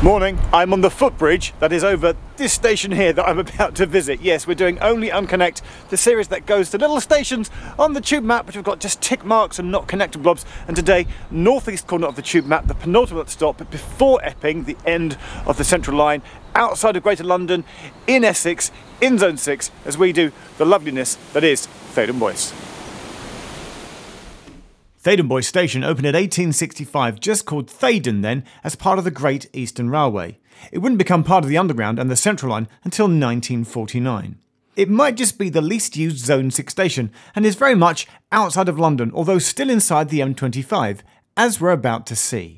Morning, I'm on the footbridge that is over this station here that I'm about to visit. Yes, we're doing Only Unconnect, the series that goes to little stations on the tube map which have got just tick marks and not connected blobs. And today, northeast corner of the tube map, the penultimate stop before Epping, the end of the Central Line, outside of Greater London, in Essex, in Zone 6, as we do the loveliness that is Theydon Bois. Theydon Bois Station opened in 1865, just called Theydon then, as part of the Great Eastern Railway. It wouldn't become part of the Underground and the Central Line until 1949. It might just be the least used Zone 6 station, and is very much outside of London, although still inside the M25, as we're about to see.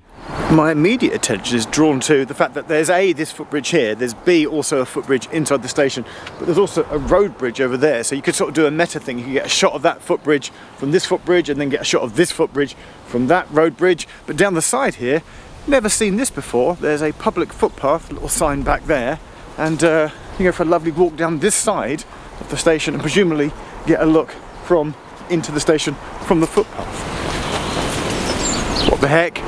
My immediate attention is drawn to the fact that there's A, this footbridge here, there's B, also a footbridge inside the station, but there's also a road bridge over there, so you could sort of do a meta thing. You could get a shot of that footbridge from this footbridge and then get a shot of this footbridge from that road bridge. But down the side here, never seen this before, there's a public footpath, a little sign back there, and you go for a lovely walk down this side of the station and presumably get a look from into the station from the footpath. What the heck?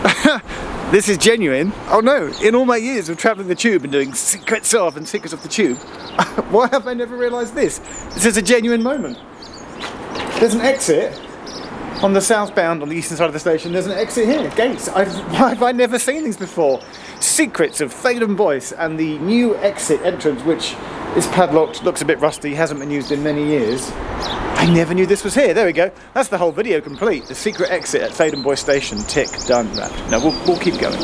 This is genuine. Oh no, in all my years of travelling the tube and doing secrets of and secrets of the tube, why have I never realised this? This is a genuine moment. There's an exit on the southbound on the eastern side of the station. There's an exit here, gates. Why have I never seen these before? Secrets of Theydon Bois and the new exit entrance, which is padlocked, looks a bit rusty, hasn't been used in many years. I never knew this was here. There we go. That's the whole video complete. The secret exit at Theydon Bois Station. Tick, done, wrapped. No, we'll keep going.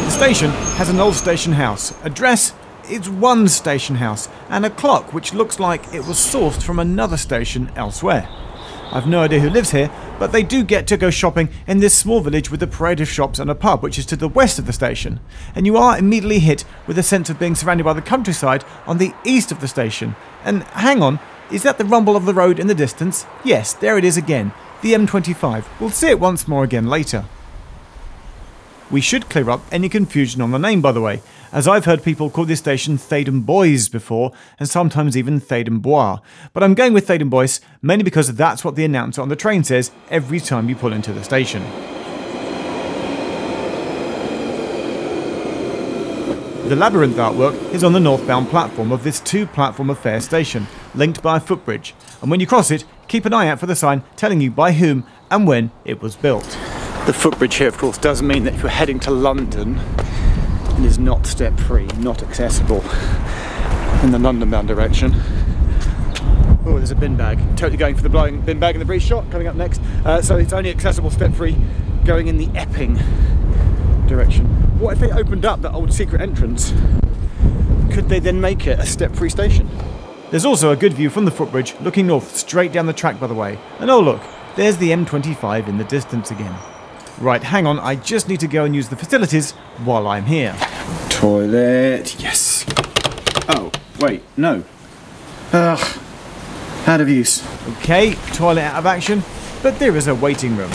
The station has an old station house. Address is one station house. And a clock which looks like it was sourced from another station elsewhere. I've no idea who lives here, but they do get to go shopping in this small village with a parade of shops and a pub which is to the west of the station. And you are immediately hit with a sense of being surrounded by the countryside on the east of the station. And hang on, is that the rumble of the road in the distance? Yes, there it is again, the M25. We'll see it once more again later. We should clear up any confusion on the name, by the way, as I've heard people call this station Theydon Bois before, and sometimes even Theydon Bois. But I'm going with Theydon Bois mainly because that's what the announcer on the train says every time you pull into the station. The labyrinth artwork is on the northbound platform of this two-platform affair station, linked by a footbridge, and when you cross it, keep an eye out for the sign telling you by whom and when it was built. The footbridge here, of course, does mean that if you're heading to London, it is not step-free, not accessible in the London-bound direction. Oh, there's a bin bag. Totally going for the blowing bin bag in the breeze shot coming up next. So it's only accessible step-free going in the Epping direction. What if they opened up that old secret entrance? Could they then make it a step-free station? There's also a good view from the footbridge looking north straight down the track, by the way. And oh look, there's the M25 in the distance again. Right, hang on, I just need to go and use the facilities while I'm here. Toilet, yes. Oh, wait, no. Ugh, out of use. Okay, toilet out of action, but there is a waiting room.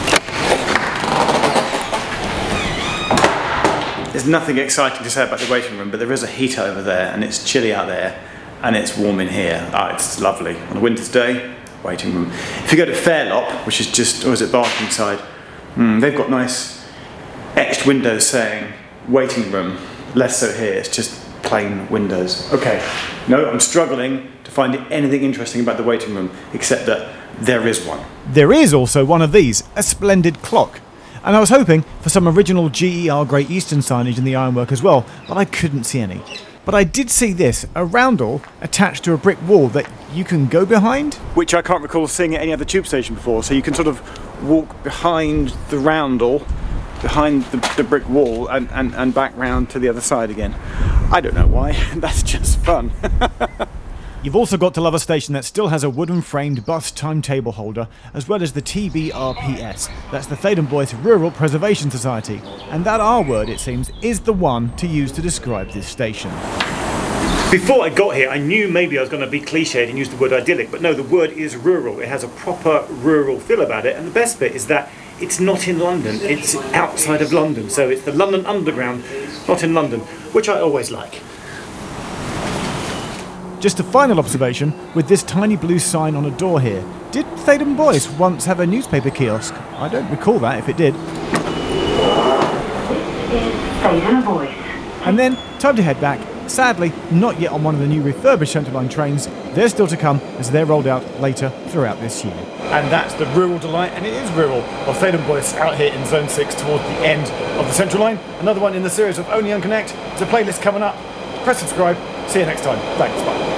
There's nothing exciting to say about the waiting room, but there is a heater over there, and it's chilly out there, and it's warm in here. Ah, it's lovely. On a winter's day, waiting room. If you go to Fairlop, which is just, or is it Barkingside? They've got nice etched windows saying waiting room, less so here, it's just plain windows. Okay, no, I'm struggling to find anything interesting about the waiting room, except that there is one. There is also one of these, a splendid clock. And I was hoping for some original GER Great Eastern signage in the ironwork as well, but I couldn't see any. But I did see this, a roundel attached to a brick wall that you can go behind, which I can't recall seeing at any other tube station before, so you can sort of walk behind the roundel, behind the brick wall, and back round to the other side again. I don't know why, that's just fun. You've also got to love a station that still has a wooden framed bus timetable holder, as well as the TBRPS, that's the Theydon Bois Rural Preservation Society, and that R word, it seems, is the one to use to describe this station. Before I got here, I knew maybe I was going to be cliched and use the word idyllic, but no, the word is rural. It has a proper rural feel about it, and the best bit is that it's not in London, it's outside of London, so it's the London Underground, not in London, which I always like. Just a final observation with this tiny blue sign on a door here. Did Theydon Bois once have a newspaper kiosk? I don't recall that if it did. Theydon Voice. And then, time to head back. Sadly, not yet on one of the new refurbished Central Line trains. They're still to come as they're rolled out later throughout this year. And that's the rural delight, and it is rural, of Theydon Voice out here in Zone 6 towards the end of the Central Line. Another one in the series of Only Unconnect. There's a playlist coming up. Press subscribe. See you next time. Thanks. Bye.